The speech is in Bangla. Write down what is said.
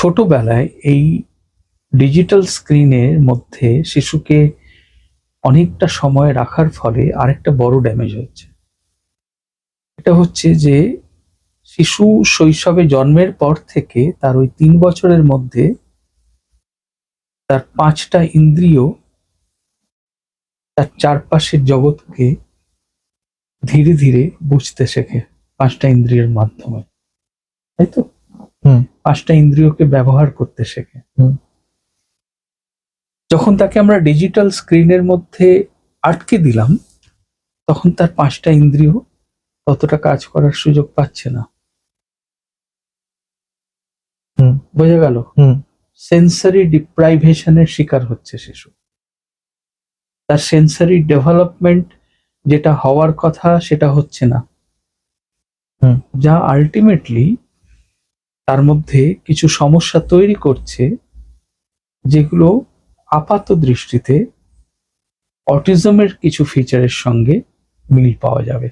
ছোটবেলায় এই ডিজিটাল স্ক্রিনের মধ্যে শিশুকে অনেকটা সময় রাখার ফলে আরেকটা বড় ড্যামেজ হচ্ছে। এটা হচ্ছে যে শিশু শৈশবে জন্মের পর থেকে তার ওই 3 বছরের মধ্যে তার 5টা ইন্দ্রিয় তার চারপাশের জগৎকে ধীরে ধীরে বুঝতে শেখে 5টা ইন্দ্রিয়ের মাধ্যমে, তাই তো? 5টা ইন্দ্রিয়কে ব্যবহার করতে শেখে। যখন তাকে আমরা ডিজিটাল স্ক্রিনের মধ্যে আটকে দিলাম, তখন তার 5টা ইন্দ্রিয় ততটা কাজ করার সুযোগ পাচ্ছে না। বোঝা গেল? সেন্সারি ডিপ্রাইভেশনের শিকার হচ্ছে শিশু। তার সেন্সারি ডেভেলপমেন্ট যেটা হওয়ার কথা সেটা হচ্ছে না, যা আলটিমেটলি তার মধ্যে কিছু সমস্যা তৈরি করছে, যেগুলো আপাত দৃষ্টিতে অটিজমের কিছু ফিচারের সঙ্গে মিল পাওয়া যাবে।